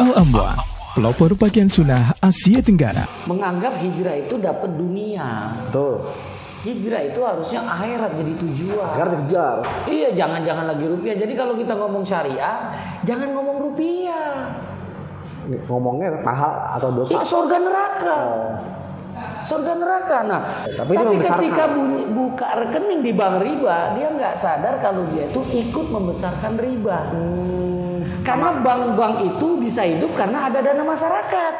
Al-Amwan, pelopor pakaian sunnah Asia Tenggara. Menganggap hijrah itu dapat dunia. Betul. Hijrah itu harusnya akhirat jadi tujuan. Akhirat dikejar. Iya, jangan lagi rupiah. Jadi kalau kita ngomong syariah, jangan ngomong rupiah. Ngomongnya pahala atau dosa? Iya, surga neraka. Surga neraka. Nah, tapi ketika buka rekening di bank riba, dia nggak sadar kalau dia itu ikut membesarkan riba. Karena bank-bank itu bisa hidup karena ada dana masyarakat.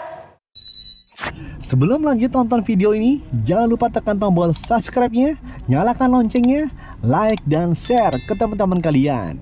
Sebelum lanjut nonton video ini, jangan lupa tekan tombol subscribe-nya, nyalakan loncengnya, like dan share ke teman-teman kalian.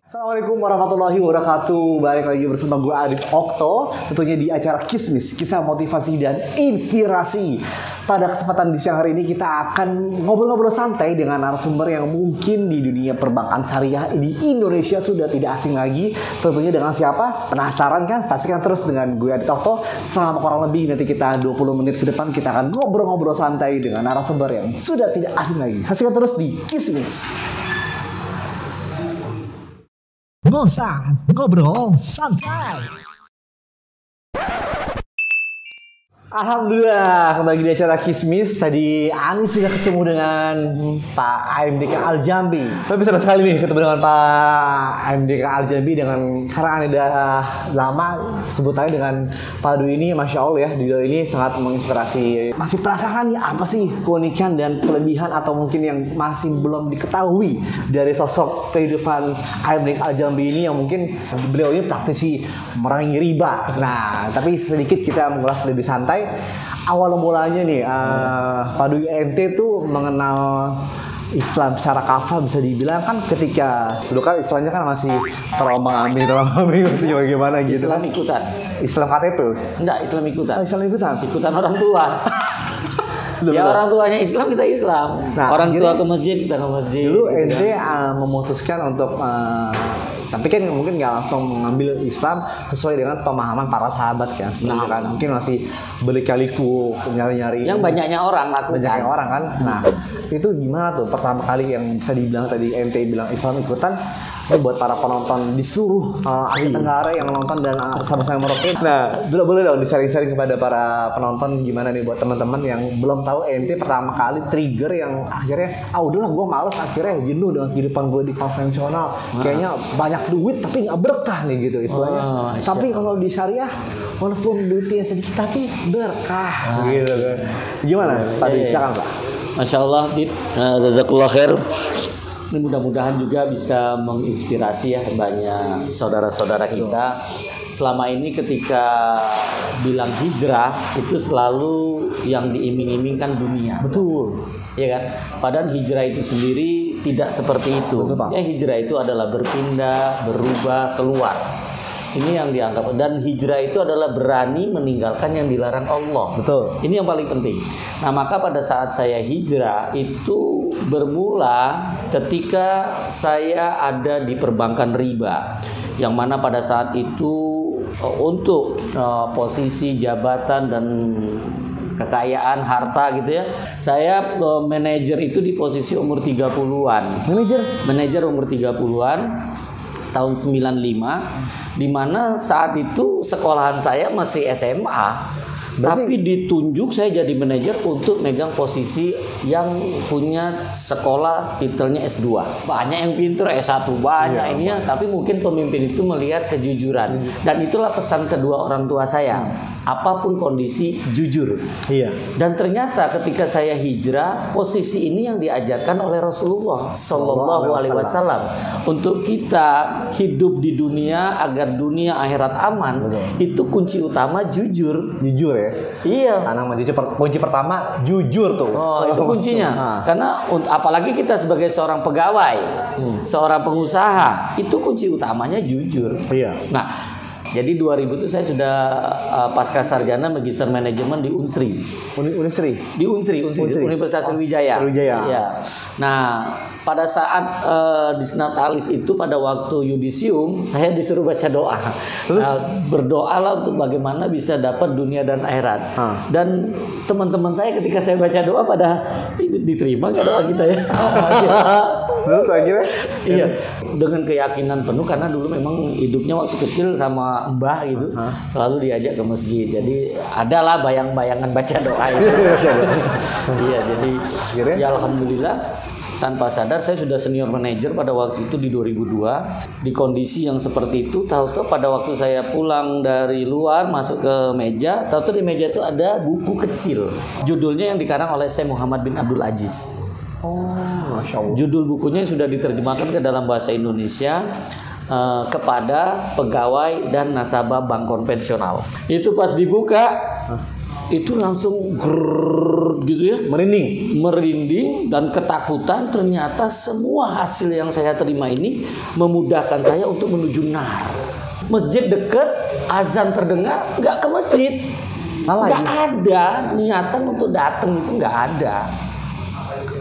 Assalamualaikum warahmatullahi wabarakatuh. Balik lagi bersama gue Adit Okto, tentunya di acara Kismis, kisah motivasi dan inspirasi. Pada kesempatan di siang hari ini kita akan ngobrol-ngobrol santai dengan narasumber yang mungkin di dunia perbankan syariah di Indonesia sudah tidak asing lagi. Tentunya dengan siapa? Penasaran kan? Saksikan terus dengan gue Adit Okto. Selama kurang lebih nanti kita 20 menit ke depan kita akan ngobrol-ngobrol santai dengan narasumber yang sudah tidak asing lagi. Saksikan terus di Kismis. Ngosan, ngobrol santai. Alhamdulillah, kembali di acara Kismis. Tadi Ani sudah ketemu dengan Pak AMDK Al-Jambi. Tapi senang sekali nih ketemu dengan Pak AMDK Al-Jambi karena Ani udah lama sebutannya dengan Pak Du ini, Masya Allah ya, Dido ini sangat menginspirasi. Masih penasaran nih apa sih keunikan dan kelebihan atau mungkin yang masih belum diketahui dari sosok kehidupan AMDK Al-Jambi ini yang mungkin beliau ini praktisi merangi riba. Nah, tapi sedikit kita mengulas lebih santai. Awal mulanya nih, Pak Du ente tuh mengenal Islam secara kafah bisa dibilang kan ketika dulu kan istilahnya kan masih terombang-ambing masih gimana gitu. Islam ikutan. Islam KTP? Enggak, Islam ikutan. Islam ikutan. Ikutan orang tua. Ya orang tuanya Islam, kita Islam. Nah, orang tua ke masjid, kita ke masjid. Dulu gitu ente memutuskan untuk tapi kan mungkin nggak langsung mengambil Islam sesuai dengan pemahaman para sahabat kan sebenarnya kan mungkin masih berkali-kali nyari-nyari yang banyaknya orang lakukan. Banyaknya orang kan. Nah, itu gimana tuh pertama kali yang bisa dibilang tadi ente bilang Islam ikutan buat para penonton di seluruh Asia Tenggara yang nonton dan sama-sama merokok. Nah, boleh dong di-sharing-sharing kepada para penonton gimana nih buat teman-teman yang belum tahu ente pertama kali trigger yang akhirnya udahlah gue males, akhirnya jenuh dengan kehidupan gue di konvensional. Kayaknya banyak duit tapi nggak berkah nih gitu istilahnya. Tapi kalau di syariah walaupun duitnya sedikit tapi berkah gitu kan. Gimana? Pak Di, silakan Pak. Masya Allah, Dit, jazakallah khair. Ini mudah-mudahan juga bisa menginspirasi ya banyak saudara-saudara kita. Selama ini ketika bilang hijrah itu selalu yang diiming-imingkan dunia. Betul. Ya kan? Padahal hijrah itu sendiri tidak seperti itu. Betul, Pak. Ya, hijrah itu adalah berpindah, berubah, keluar. Ini yang dianggap, dan hijrah itu adalah berani meninggalkan yang dilarang Allah. Betul. Ini yang paling penting. Nah, maka pada saat saya hijrah itu bermula ketika saya ada di perbankan riba, yang mana pada saat itu untuk posisi jabatan dan kekayaan harta gitu ya, saya manajer itu di posisi umur 30-an. Manajer umur 30-an tahun 95, di mana saat itu sekolahan saya masih SMA. Tapi ditunjuk saya jadi manajer untuk megang posisi yang punya sekolah titelnya S2. Banyak yang pintar S1 banyak ini ya, tapi mungkin pemimpin itu melihat kejujuran. Dan itulah pesan kedua orang tua saya. Apapun kondisi jujur. Iya. Dan ternyata ketika saya hijrah, posisi ini yang diajarkan oleh Rasulullah Sallallahu Alaihi Wasallam untuk kita hidup di dunia agar dunia akhirat aman. Betul. Itu kunci utama jujur. Jujur ya. ya. Iya. Anak mah jujur. Kunci pertama jujur tuh. Oh, itu kuncinya. Nah. Karena apalagi kita sebagai seorang pegawai, seorang pengusaha, itu kunci utamanya jujur. Iya. Nah, jadi 2000 itu saya sudah pasca sarjana Magister Manajemen di Unsri. Unisri. Di Unsri. Universitas Sriwijaya. Sriwijaya. Iya. Nah, pada saat disnatalis itu pada waktu yudisium, saya disuruh baca doa. Terus? Berdoalah untuk bagaimana bisa dapat dunia dan akhirat. Dan teman-teman saya ketika saya baca doa pada diterima nggak doa kita ya? Terus akhirnya? Iya, dengan keyakinan penuh karena dulu memang hidupnya waktu kecil sama mbah gitu, selalu diajak ke masjid. Jadi adalah bayang-bayangan baca doa itu. Iya, jadi ya alhamdulillah tanpa sadar saya sudah senior manager pada waktu itu di 2002 di kondisi yang seperti itu. Tahu-tahu pada waktu saya pulang dari luar masuk ke meja, tahu-tahu di meja itu ada buku kecil. Judulnya yang dikarang oleh Syekh Muhammad bin Abdul Aziz. Masya Allah. Judul bukunya sudah diterjemahkan ke dalam bahasa Indonesia kepada pegawai dan nasabah bank konvensional. Itu pas dibuka itu langsung grrrr, gitu ya, merinding dan ketakutan. Ternyata semua hasil yang saya terima ini memudahkan saya untuk menuju nar. Masjid deket, azan terdengar, nggak ke masjid, nggak ada niatan untuk datang, itu nggak ada.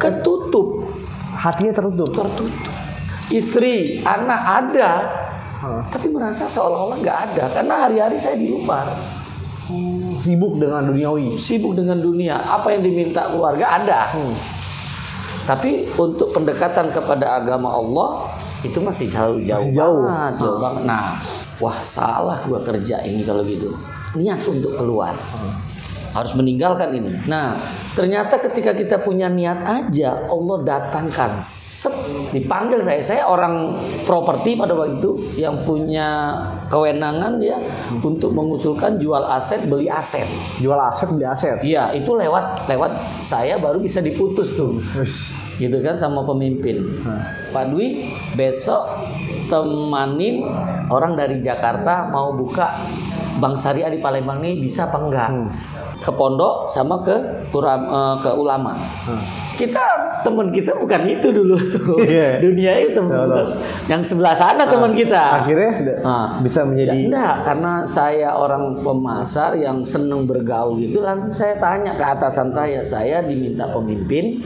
Ketutup, hatinya tertutup. Istri, anak ada, tapi merasa seolah-olah nggak ada karena hari-hari saya di luar. Sibuk dengan duniawi. Sibuk dengan dunia. Apa yang diminta keluarga ada. Tapi untuk pendekatan kepada agama Allah itu masih jauh banget. Nah, wah salah gua kerja ini kalau gitu. Niat untuk keluar. Harus meninggalkan ini. Nah, ternyata ketika kita punya niat aja, Allah datangkan. Dipanggil saya orang properti pada waktu itu yang punya kewenangan ya untuk mengusulkan jual aset, beli aset. Jual aset, beli aset. Iya, itu lewat saya baru bisa diputus tuh. Gitu kan sama pemimpin. Pak Dwi, besok temanin orang dari Jakarta mau buka bank syariah di Palembang nih, bisa apa enggak? Ke pondok sama ke ulama. Teman kita bukan itu dulu. Dunia itu yang sebelah sana teman kita. Akhirnya bisa menjadi enggak, karena saya orang pemasar yang seneng bergaul gitu, langsung saya tanya ke atasan saya diminta pemimpin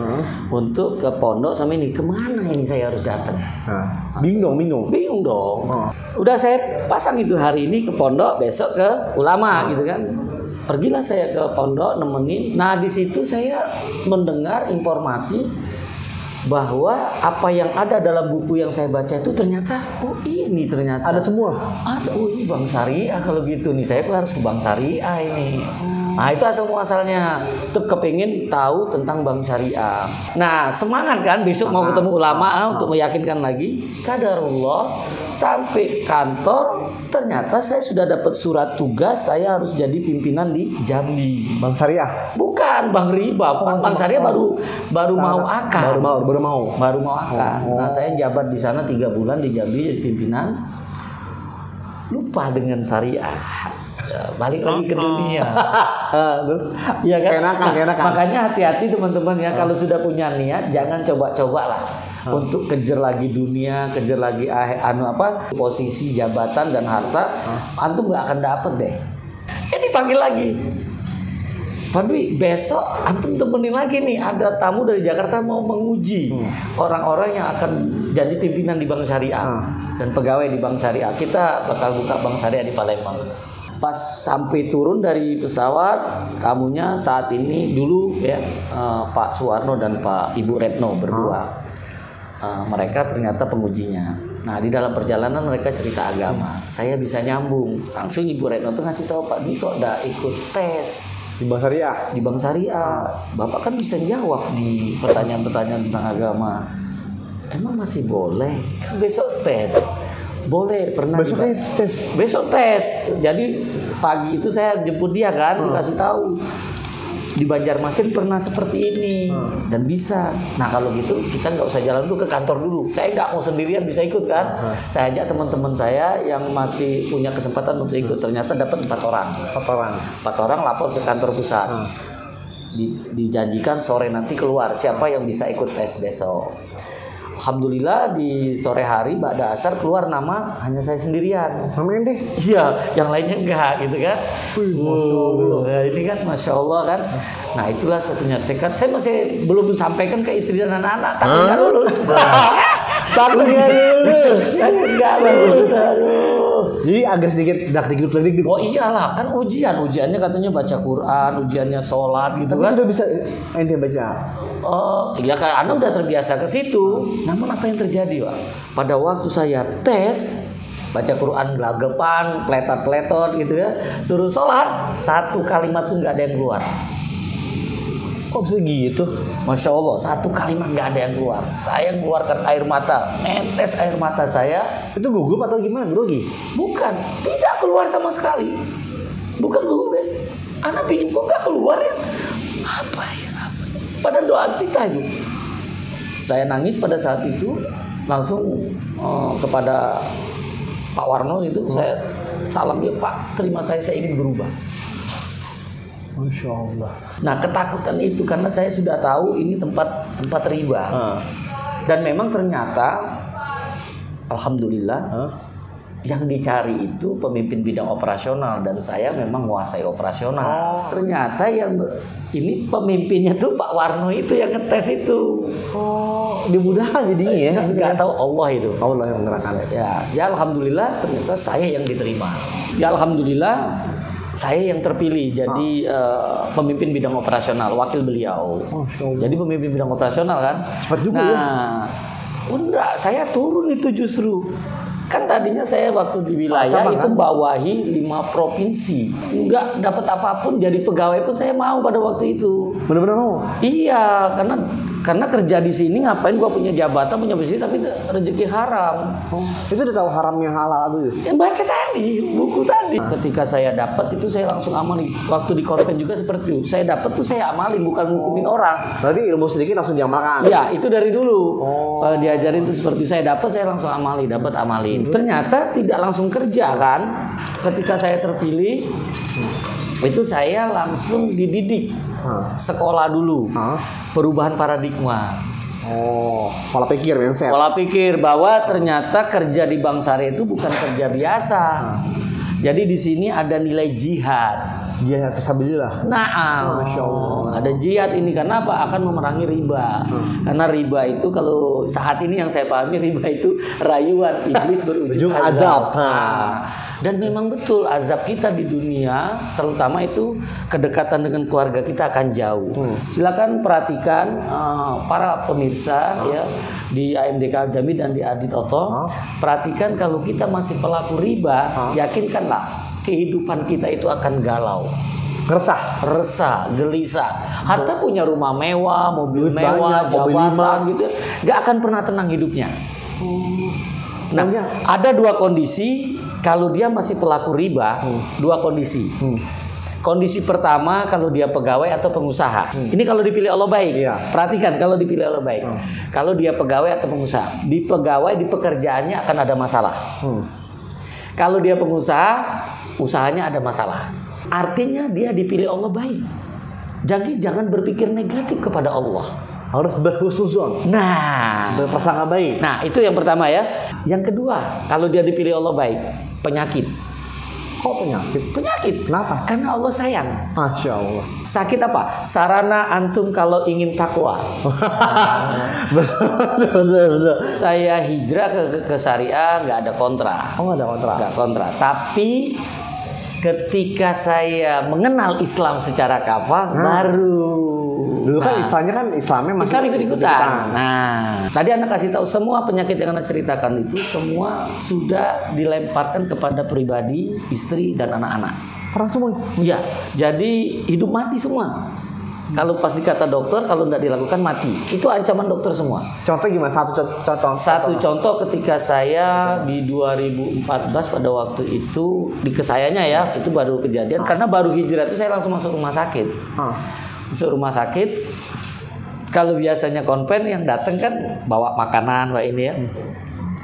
untuk ke pondok sama ini, kemana ini saya harus datang? Bingung dong. Udah saya pasang itu hari ini ke pondok, besok ke ulama gitu kan. Pergilah saya ke pondok nemenin. Nah, di situ saya mendengar informasi bahwa apa yang ada dalam buku yang saya baca itu ternyata ini ternyata ada semua. Ada, ini bank syariah kalau gitu nih. Saya harus ke bank syariah ini. Nah, itu asal muasalnya. Tetap kepingin tahu tentang bank syariah. Nah, semangat kan besok mau ketemu ulama untuk meyakinkan lagi. Qadarullah sampai kantor ternyata saya sudah dapat surat tugas, saya harus jadi pimpinan di Jambi. Bank syariah? Bukan, bank riba. Bank syariah baru mau akad. Baru mau akad. Nah, saya jabat di sana 3 bulan di Jambi jadi pimpinan. Lupa dengan syariah. Balik lagi ke dunia. Iya kan? Kenakan. Makanya hati-hati teman-teman ya, kalau sudah punya niat jangan coba-coba lah untuk kejar lagi dunia, kejar lagi posisi jabatan dan harta. Antum nggak akan dapet deh. Dipanggil lagi. Pak Dwi, besok antum temenin lagi nih, ada tamu dari Jakarta mau menguji orang-orang yang akan jadi pimpinan di bank syariah dan pegawai di bank syariah. Kita bakal buka bank syariah di Palembang. Pas sampai turun dari pesawat, tamunya saat ini dulu ya Pak Suwarno dan Pak Ibu Retno berdua. Mereka ternyata pengujinya. Nah, di dalam perjalanan mereka cerita agama. Saya bisa nyambung. Langsung Ibu Retno tuh ngasih tahu, Pak, ini kok udah ikut tes di bank syariah. Di bank syariah. Bapak kan bisa jawab di pertanyaan-pertanyaan tentang agama. Emang masih boleh? Kan besok tes. Boleh, pernah besok tes. Jadi pagi itu saya jemput dia kan, dikasih tahu. di Banjarmasin pernah seperti ini dan bisa. Nah kalau gitu kita nggak usah jalan dulu ke kantor dulu. Saya nggak mau sendirian, bisa ikut kan? Saya ajak teman-teman saya yang masih punya kesempatan untuk ikut. Ternyata dapat 4 orang. 4 orang lapor ke kantor pusat. Dijanjikan sore nanti keluar siapa yang bisa ikut tes besok. Alhamdulillah di sore hari ba'da asar keluar nama hanya saya sendirian. Namanya deh. Iya, yang lainnya enggak gitu kan. Nah, ini kan Masya Allah kan. Nah itulah satunya tekad. Saya masih belum sampaikan ke istri dan anak-anak. Takut nggak lulus. Takut nggak lulus. Takut nggak lulus. Aduh. Jadi agak sedikit dak-dik. Oh iyalah, kan ujiannya katanya baca Quran, ujiannya sholat gitu. Tapi kan. udah bisa ente baca. Oh, ya kan Anda udah terbiasa ke situ. Namun apa yang terjadi, Pak? Pada waktu saya tes baca Quran gelagapan, pletot gitu ya, suruh sholat, 1 kalimat pun nggak ada yang keluar. Kok bisa gitu? Masya Allah, 1 kalimat nggak ada yang keluar. Saya mengeluarkan air mata, netes air mata saya. Itu gugup atau gimana, grogi? Bukan, tidak keluar sama sekali. Bukan gugup kan? Anak bingung kok nggak keluar ya? Apa ya? Pada doa kita itu. Saya nangis pada saat itu, langsung kepada Pak Warno itu saya salam dia, Pak, terima saya ingin berubah. Masya Allah. Nah ketakutan itu karena saya sudah tahu ini tempat riba. Dan memang ternyata alhamdulillah yang dicari itu pemimpin bidang operasional dan saya memang menguasai operasional. Ternyata yang ini pemimpinnya tuh Pak Warno itu yang ngetes itu. Dimudahkan jadinya ya. Nggak tahu Allah itu. Allah yang menggerakkan. Ya alhamdulillah ternyata saya yang diterima. Ya alhamdulillah saya yang terpilih jadi pemimpin bidang operasional, wakil beliau. Jadi pemimpin bidang operasional kan. Cepat juga ya. Enggak, saya turun itu justru. Kan tadinya saya waktu di wilayah itu bawahi 5 provinsi. Enggak dapat apapun, jadi pegawai pun saya mau pada waktu itu. Benar-benar mau? Iya, karena kerja di sini ngapain gua punya jabatan, punya posisi tapi rezeki haram. Itu udah tahu haram yang halal itu? Baca tadi, buku tadi. Ketika saya dapat itu saya langsung amali. Waktu di korpen juga seperti itu. Saya dapat tuh saya amalin, bukan ngukumin orang. Berarti ilmu sedikit langsung diamalkan? Iya, itu dari dulu. Diajarin itu seperti saya dapat, saya langsung amali, dapat amalin. Ternyata tidak langsung kerja kan. Ketika saya terpilih, itu saya langsung dididik. Sekolah dulu. Perubahan paradigma. Pola pikir mindset. Pola pikir bahwa ternyata kerja di Bank Syariah itu bukan kerja biasa. Jadi di sini ada nilai jihad. Jihad fisabilillah. Masya Allah. Ada jihad ini karena apa? Akan memerangi riba. Karena riba itu kalau saat ini yang saya pahami riba itu rayuan iblis berujung azab. Dan memang betul azab kita di dunia terutama itu kedekatan dengan keluarga kita akan jauh. Silakan perhatikan para pemirsa ya di AMDK Al-Jami dan di Adit Oto. Perhatikan kalau kita masih pelaku riba, yakinkanlah kehidupan kita itu akan galau. Resah, gelisah. Hatta punya rumah mewah, mobil mewah, jabatan gitu, gak akan pernah tenang hidupnya. Nah, ada 2 kondisi kalau dia masih pelaku riba, 2 kondisi. Kondisi pertama kalau dia pegawai atau pengusaha. Ini kalau dipilih Allah baik. Perhatikan kalau dipilih Allah baik. Kalau dia pegawai atau pengusaha, di pegawai di pekerjaannya akan ada masalah. Kalau dia pengusaha, usahanya ada masalah. Artinya dia dipilih Allah baik. Jadi jangan berpikir negatif kepada Allah. Harus berhusnuzon. Nah, berprasangka baik. Nah, itu yang pertama ya. Yang kedua, kalau dia dipilih Allah baik, penyakit. Kok penyakit? Penyakit. Kenapa? Karena Allah sayang. Masya Allah. Sakit apa? Sarana antum kalau ingin takwa. Betul. Saya hijrah ke syariah nggak ada kontra. Nggak ada kontra. Nggak kontra. Tapi ketika saya mengenal Islam secara kafah baru. Dulu kan Islamnya masih Islam ikut-ikutan. Nah, tadi Anda kasih tahu semua penyakit yang Anda ceritakan itu semua sudah dilemparkan kepada pribadi, istri dan anak-anak. Perang semua. Iya. Jadi hidup mati semua. Kalau pas dikata dokter, kalau tidak dilakukan mati. Itu ancaman dokter semua. Contoh gimana? Satu contoh ketika saya di 2014 pada waktu itu di kesayanya ya, itu baru kejadian karena baru hijrah itu saya langsung masuk rumah sakit. Masuk rumah sakit. Kalau biasanya konven yang datang kan bawa makanan, bawa ini ya.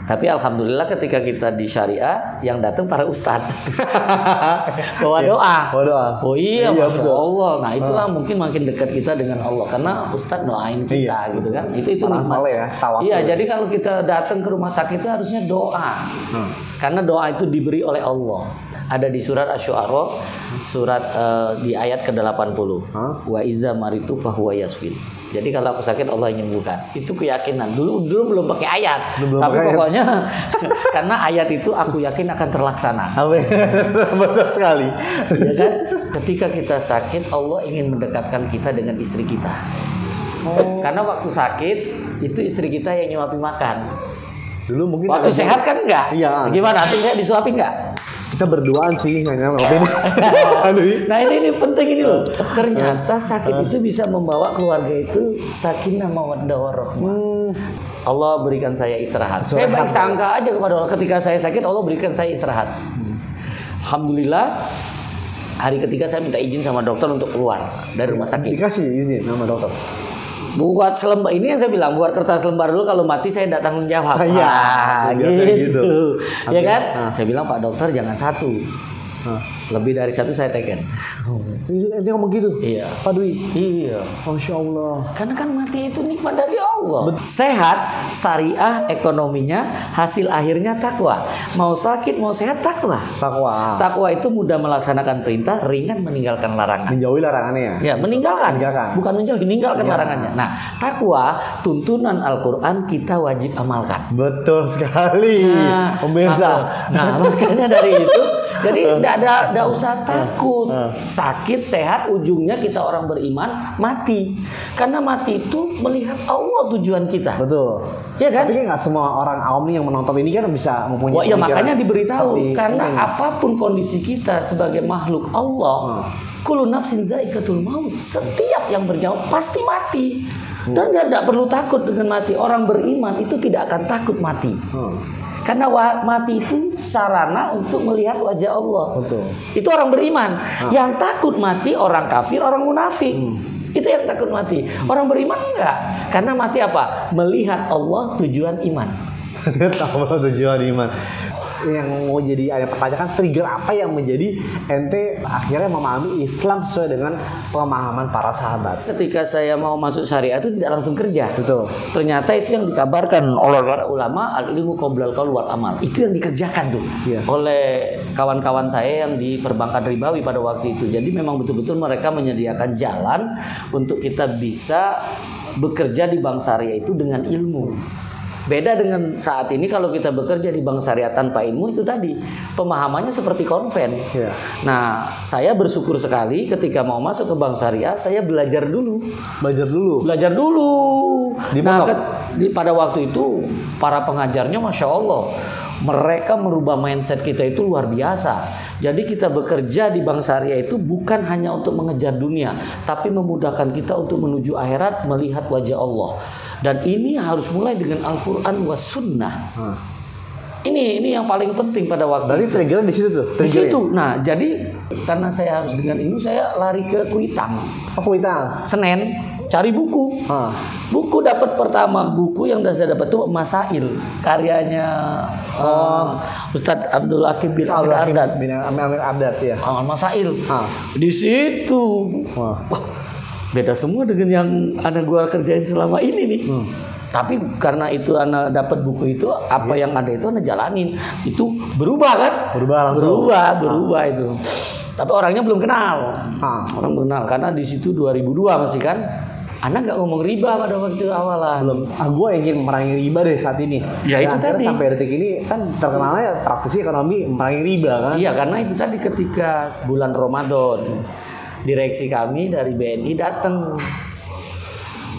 Tapi alhamdulillah ketika kita di syariah yang datang para ustadz bawa doa. Oh iya, masya Allah. Nah itulah mungkin makin dekat kita dengan Allah karena ustadz doain kita gitu kan. Itu nikmat ya. Iya, jadi kalau kita datang ke rumah sakit itu harusnya doa. Karena doa itu diberi oleh Allah. Ada di surat Asy-Syu'ara, surat di ayat ke-80. Wa iza maritu fahuwa yasfin. Jadi kalau aku sakit Allah yang menyembuhkan. Itu keyakinan. Dulu belum pakai ayat. Tapi pokoknya karena ayat itu aku yakin akan terlaksana. Betul sekali. Ya kan? Ketika kita sakit Allah ingin mendekatkan kita dengan istri kita. Karena waktu sakit itu istri kita yang nyuapin makan. Dulu mungkin waktu sehat kan enggak? Iya. Gimana? Hati saya disuapin enggak? Kita berduaan sih ngopi. Nah ini penting ini loh. Ternyata sakit itu bisa membawa keluarga itu sakinah mawaddah warahmah. Allah berikan saya istirahat. Saya baik sangka aja kepada Allah. Ketika saya sakit Allah berikan saya istirahat. Alhamdulillah. Hari ketiga saya minta izin sama dokter untuk keluar dari rumah sakit. Dikasih izin sama dokter. Buat selembar ini yang saya bilang, buat kertas lembar dulu, kalau mati saya tidak tanggung jawab. Gitu. Ya kan? Saya bilang Pak Dokter jangan satu. Lebih dari satu saya teken. Itu ngomong gitu? Iya. Pak Dwi? Iya. Masya Allah. Karena kan mati itu nikmat dari Allah. Sehat, syariah, ekonominya, hasil akhirnya takwa. Mau sakit, mau sehat, takwa. Takwa itu mudah melaksanakan perintah, ringan meninggalkan larangan. Menjauhi larangannya. Ya, meninggalkan. Bukan menjauhi, meninggalkan larangannya. Nah, takwa, tuntunan Al-Quran kita wajib amalkan. Betul sekali. Pemirsa. Nah, makanya dari itu, jadi tidak usah takut. Sakit, sehat, ujungnya kita orang beriman mati. Karena mati itu melihat Allah tujuan kita. Betul. Ya kan? Tapi nggak semua orang awam nih yang menonton ini kan bisa mempunyai. Ya makanya diberitahu. Karena apapun kondisi kita sebagai makhluk Allah, kullu nafsin za'iqatul maut. Setiap yang bernyawa pasti mati. Dan tidak perlu takut dengan mati. Orang beriman itu tidak akan takut mati. Karena mati itu sarana untuk melihat wajah Allah. Betul. Itu orang beriman. Yang takut mati orang kafir, orang munafik. Itu yang takut mati. Orang beriman enggak. Karena mati apa? Melihat Allah tujuan iman. Tahu tujuan iman. Yang mau jadi ada pertanyaan, trigger apa yang menjadi ente akhirnya memahami Islam sesuai dengan pemahaman para sahabat? Ketika saya mau masuk syariah itu tidak langsung kerja. Betul. Ternyata itu yang dikabarkan oleh para ulama, al ilmu qoblal qaul wal amal. Itu yang dikerjakan tuh oleh kawan-kawan saya yang di perbankan ribawi pada waktu itu. Jadi memang betul-betul mereka menyediakan jalan untuk kita bisa bekerja di bank syariah itu dengan ilmu. Beda dengan saat ini kalau kita bekerja di bank syariah tanpa ilmu itu tadi pemahamannya seperti konven. Nah, saya bersyukur sekali ketika mau masuk ke bank syariah saya belajar dulu. Pada waktu itu para pengajarnya masya Allah mereka merubah mindset kita itu luar biasa. Jadi kita bekerja di bank syariah itu bukan hanya untuk mengejar dunia, tapi memudahkan kita untuk menuju akhirat melihat wajah Allah. Dan ini harus mulai dengan Al-Quran was sunnah. Ini yang paling penting pada waktu. Dari triggernya di situ tuh. Di situ. Nah, jadi karena saya harus dengan ilmu, saya lari ke Kuitang. Kuitang. Senen, cari buku. Buku dapat pertama buku yang saya dapat tuh Masail, karyanya Ustadz Abdul Hakim bin Amir Ardad ya. Masail. Di situ. Beda semua dengan yang anak gua kerjain selama ini nih. Tapi karena itu anak dapat buku itu, apa yang ada itu anak jalanin. Itu berubah kan? Berubah itu. Tapi orangnya belum kenal. Orang belum kenal karena di situ 2002 masih kan. Anak nggak ngomong riba pada waktu awalan. Belum. Gue ingin merangi riba deh saat ini. Ya itu tadi. Sampai detik ini kan terkenalnya praktisi ekonomi merangi riba kan. Iya karena itu tadi ketika bulan Ramadan. Direksi kami dari BNI datang.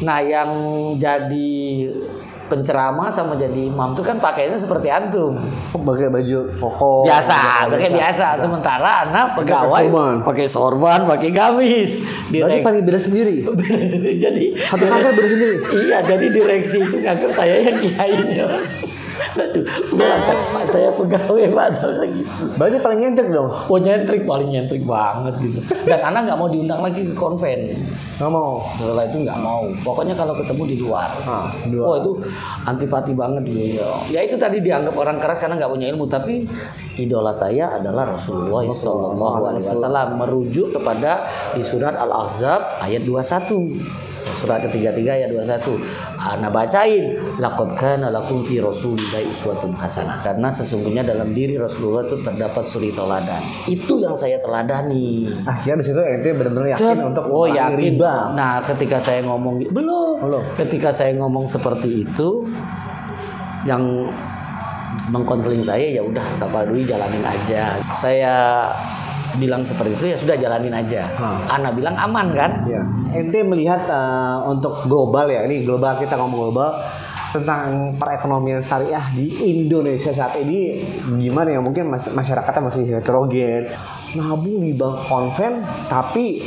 Nah yang jadi penceramah sama jadi imam itu kan pakainya seperti antum. Pakai baju koko. Biasa. Sementara anak pegawai pakai sorban, pakai gamis. Berarti pakai beda sendiri. Jadi satu kantor beda sendiri. Iya, jadi direksi itu nganggap saya yang kiainya. Aduh, kan Pak saya pegawai Pak sama gitu. Berarti paling nyentrik dong. Oh nyentrik, paling nyentrik banget gitu. Dan anak nggak mau diundang lagi ke konven. Nggak mau. Setelah itu nggak mau. Pokoknya kalau ketemu di luar. Oh itu antipati banget gitu. Ya itu tadi dianggap orang keras karena nggak punya ilmu. Tapi idola saya adalah Rasulullah SAW, merujuk kepada di surat Al-Ahzab ayat 21. Surat ketiga ayat 21. Ana bacain, laqad kana lakum fi rasulillahi uswatun hasanah. Karena sesungguhnya dalam diri Rasulullah itu terdapat suri teladan. Itu yang saya teladani. Akhirnya di situ ente benar-benar yakin untuk yakin riba. Nah, ketika saya ngomong belum. Ketika saya ngomong seperti itu, yang mengkonseling saya ya udah Kak Padui jalanin aja. Saya bilang seperti itu ya sudah jalanin aja. Ana bilang aman kan? Ya. Ente melihat untuk global ya, ini global, kita ngomong global tentang perekonomian syariah di Indonesia saat ini gimana ya? Mungkin masyarakatnya masih heterogen, nabung di bank konven tapi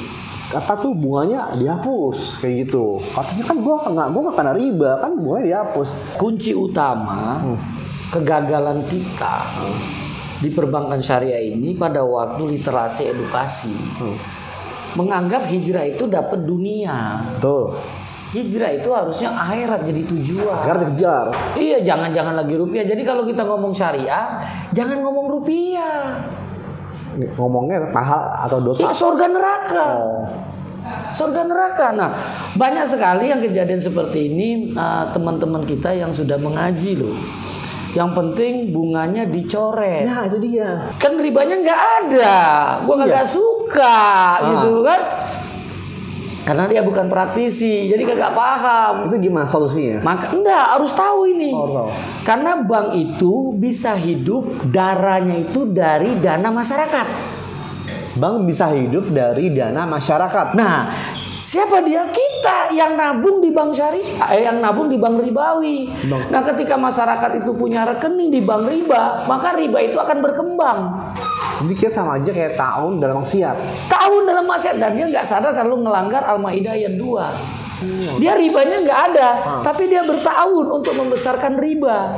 bunganya dihapus kayak gitu. Katanya kan gua nggak kena riba, kan bunganya dihapus. Kunci utama kegagalan kita di perbankan syariah ini pada waktu literasi edukasi menganggap hijrah itu dapat dunia. Betul. Hijrah itu harusnya akhirat jadi tujuan. Agar dikejar. Iya, jangan lagi rupiah. Jadi kalau kita ngomong syariah, jangan ngomong rupiah. Ngomongnya pahala atau dosa? Ya, surga neraka. Surga neraka. Nah, banyak sekali yang kejadian seperti ini teman-teman kita yang sudah mengaji loh. Yang penting bunganya dicoret. Nah itu dia. Kan ribanya nggak ada. Gua kagak suka gitu kan. Karena dia bukan praktisi, jadi kagak paham. Itu gimana solusinya? Maka enggak, harus tahu ini. Tahu. Karena bank itu bisa hidup darahnya itu dari dana masyarakat. Bank bisa hidup dari dana masyarakat. Nah, siapa dia? Kita yang nabung di bank syariah, yang nabung di bank ribawi. Nah, ketika masyarakat itu punya rekening di bank riba, maka riba itu akan berkembang. Jadi kita sama aja kayak tahun dalam maksiat. Tahun dalam maksiat, dan dia nggak sadar kalau ngelanggar Al-Maidah ayat 2. Dia ribanya nggak ada, tapi dia bertahun untuk membesarkan riba.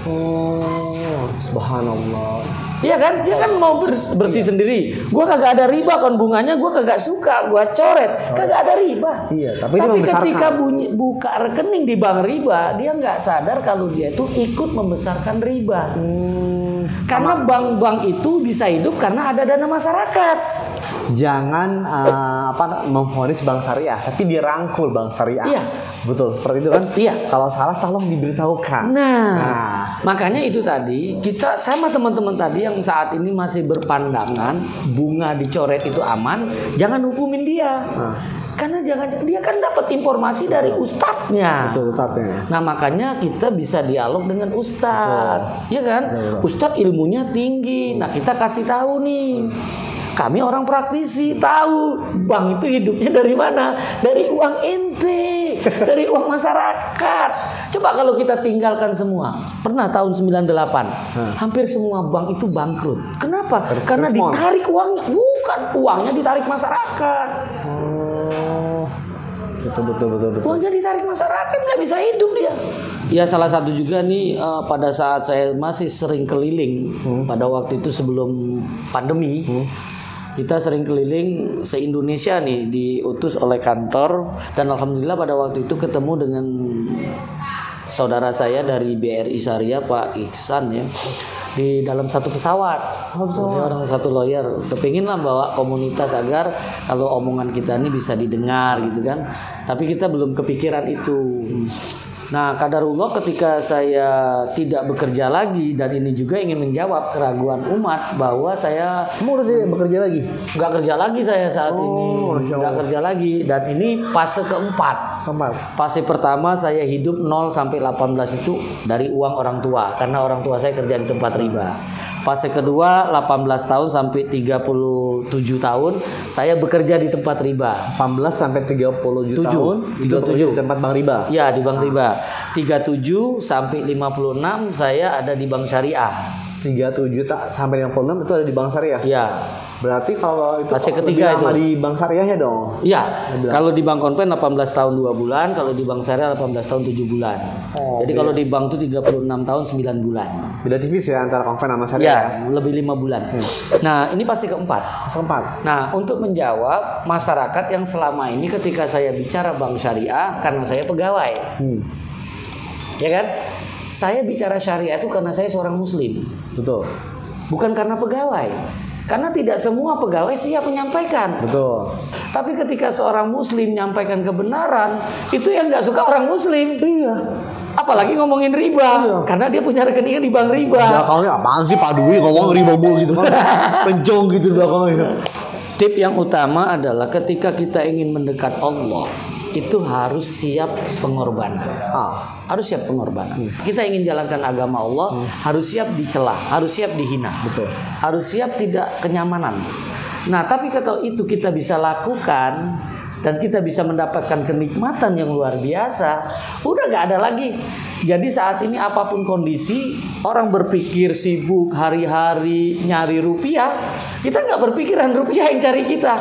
Oh, subhanallah. Iya kan? Dia kan mau bersih sendiri. Gua kagak ada riba kan bunganya, gua kagak suka, gua coret. Kagak ada riba. Iya, tapi ketika buka rekening di bank riba, dia nggak sadar kalau dia itu ikut membesarkan riba. Karena bank-bank itu bisa hidup karena ada dana masyarakat. Jangan memvonis bank syariah, tapi dirangkul bank syariah. Iya. Betul, seperti itu kan? Iya. Kalau salah tolong diberitahukan. Nah, makanya itu tadi kita sama teman-teman tadi yang saat ini masih berpandangan bunga dicoret itu aman, jangan hukumin dia. Karena dia kan dapat informasi dari ustadznya. Betul, ustadznya. Nah, makanya kita bisa dialog dengan ustadz. Iya kan? Betul. Ustadz ilmunya tinggi. Nah, kita kasih tahu nih. Kami orang praktisi, tahu bank itu hidupnya dari mana? Dari uang ente, dari uang masyarakat. Coba kalau kita tinggalkan semua. Pernah tahun 98, hampir semua bank itu bangkrut. Kenapa? Karena ditarik uangnya. Bukan, uangnya ditarik masyarakat. Betul. Uangnya ditarik masyarakat, nggak bisa hidup dia. Ya salah satu juga nih pada saat saya masih sering keliling pada waktu itu sebelum pandemi. Kita sering keliling se-Indonesia nih, diutus oleh kantor, dan alhamdulillah pada waktu itu ketemu dengan saudara saya dari BRI Syariah Pak Iksan ya, di dalam satu pesawat. Dia orang satu lawyer, kepingin lah bawa komunitas agar kalau omongan kita ini bisa didengar gitu kan. Tapi kita belum kepikiran itu. Nah, qadarullah ketika saya tidak bekerja lagi, dan ini juga ingin menjawab keraguan umat bahwa saya udah tidak bekerja lagi? Nggak kerja lagi saya saat ini, nggak kerja lagi, dan ini fase keempat. Fase pertama saya hidup 0 sampai 18 itu dari uang orang tua, karena orang tua saya kerja di tempat riba. Fase kedua 18 tahun sampai 37 tahun saya bekerja di tempat riba. 18 sampai 37 tahun itu di tempat bank riba. Ya, di bank riba. 37 sampai 56 saya ada di bank syariah. 37 sampai 56 itu ada di bank syariah. Ya. Berarti kalau itu Fase lebih ketiga lama itu. di bank syariahnya dong. Iya, kalau di bank konven 18 tahun 2 bulan, kalau di bank syariah 18 tahun 7 bulan. Oh, Jadi oke. kalau di bank itu 36 tahun 9 bulan. Beda tipis ya antara konven sama syariah. Ya, lebih 5 bulan. Nah, ini pasti keempat. Keempat. Nah, untuk menjawab masyarakat yang selama ini ketika saya bicara bank syariah karena saya pegawai. Ya kan? Saya bicara syariah itu karena saya seorang muslim. Betul. Bukan karena pegawai. Karena tidak semua pegawai siap menyampaikan. Betul. Tapi ketika seorang muslim menyampaikan kebenaran, itu yang nggak suka orang muslim. Iya. Apalagi ngomongin riba. Karena dia punya rekening di bank riba. Belakangnya apaan sih Pak Dwi ngomong riba mulu gitu kan. Pencong gitu belakangnya. Tip yang utama adalah ketika kita ingin mendekat Allah, itu harus siap pengorbanan. Harus siap pengorbanan. Kita ingin jalankan agama Allah, harus siap dicela, harus siap dihina. Betul. Harus siap tidak kenyamanan. Nah, tapi kalau itu kita bisa lakukan dan kita bisa mendapatkan kenikmatan yang luar biasa, udah gak ada lagi. Jadi saat ini apapun kondisi, orang berpikir sibuk hari-hari nyari rupiah, kita nggak berpikiran rupiah yang cari kita.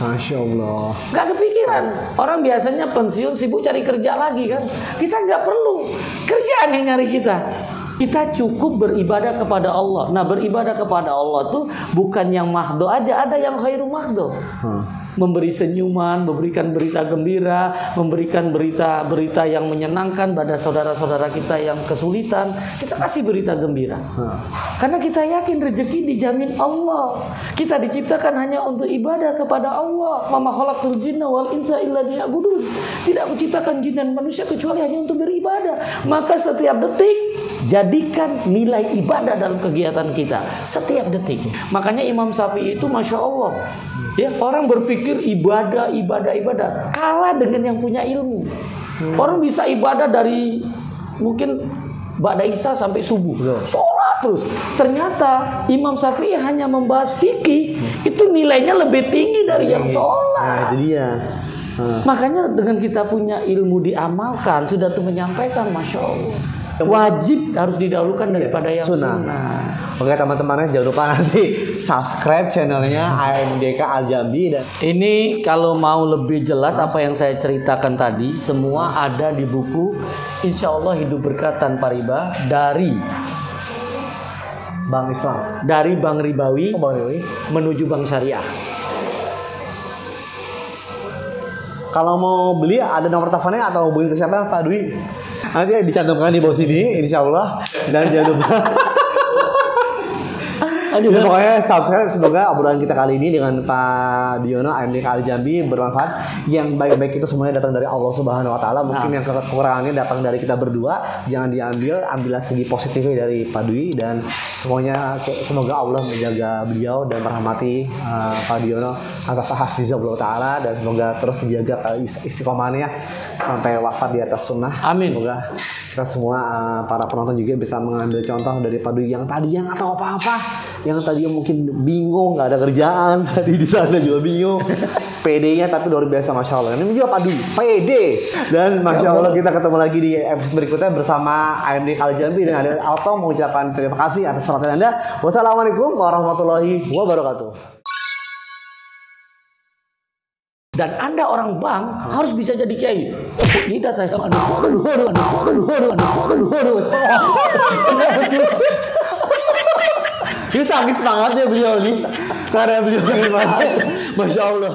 Masya Allah. Nggak kepikiran. Orang biasanya pensiun sibuk cari kerja lagi kan. Kita nggak perlu kerjaan yang nyari kita. Kita cukup beribadah kepada Allah. Nah, beribadah kepada Allah tuh bukan yang mahdo aja, ada yang khairu mahdo. Memberi senyuman, memberikan berita gembira, memberikan berita-berita yang menyenangkan pada saudara-saudara kita yang kesulitan. Kita kasih berita gembira. Karena kita yakin rezeki dijamin Allah. Kita diciptakan hanya untuk ibadah kepada Allah. Wa ma khalaqtul jinna wal insa illa liya'budun. Tidak kuciptakan jin dan manusia kecuali hanya untuk beribadah. Maka setiap detik jadikan nilai ibadah dalam kegiatan kita setiap detik. Makanya Imam Syafi'i itu Masya Allah, ya, orang berpikir ibadah kalah dengan yang punya ilmu. Orang bisa ibadah dari mungkin ba'da isya sampai subuh, sholat terus. Ternyata Imam Syafi'i hanya membahas fikih, itu nilainya lebih tinggi dari yang sholat. Nah, itu dia. Makanya dengan kita punya ilmu diamalkan, sudah tuh menyampaikan, Masya Allah, wajib harus didahulukan daripada yang sunnah. Oke teman-teman, jangan lupa nanti subscribe channelnya AMDK Al Jambi. Dan ini kalau mau lebih jelas apa yang saya ceritakan tadi, semua ada di buku Insya Allah Hidup Berkah Tanpa Riba dari Bank Islam, dari Bank Ribawi, Bank Ribawi menuju Bank Syariah. Kalau mau beli ada nomor teleponnya atau hubungin ke siapa Pak Dwi? Nanti dicantumkan di bawah sini Insya Allah. Dan jangan lupa pokoknya subscribe. Semoga obrolan kita kali ini dengan Pak Diono AMDK Al Jambi bermanfaat. Yang baik-baik itu semuanya datang dari Allah Subhanahu Wa Taala. Mungkin yang kekurangannya datang dari kita berdua. Jangan diambil, ambillah segi positifnya dari Pak Dwi. Dan semuanya semoga Allah menjaga beliau dan merahmati Pak Diono atas hafizahullah Taala, dan semoga terus dijaga istiqomahnya sampai wafat di atas sunnah. Amin. Semoga kita semua para penonton juga bisa mengambil contoh dari Pak Dwi yang tadi yang nggak tahu apa-apa, yang tadi mungkin bingung, nggak ada kerjaan, tadi di sana juga bingung, PD-nya tapi luar biasa, Masya Allah. Ini juga Pak Dwi, PD. Dan Masya Allah, kita ketemu lagi di episode berikutnya bersama AMDK Al Jambi dengan Adil Auto mengucapkan terima kasih atas perhatian Anda. Wassalamualaikum warahmatullahi wabarakatuh. Dan Anda orang bank harus bisa jadi kiai. Tidak saya. Ini sangat semangatnya beliau nih, karena beliau sangat semangat. Masya Allah.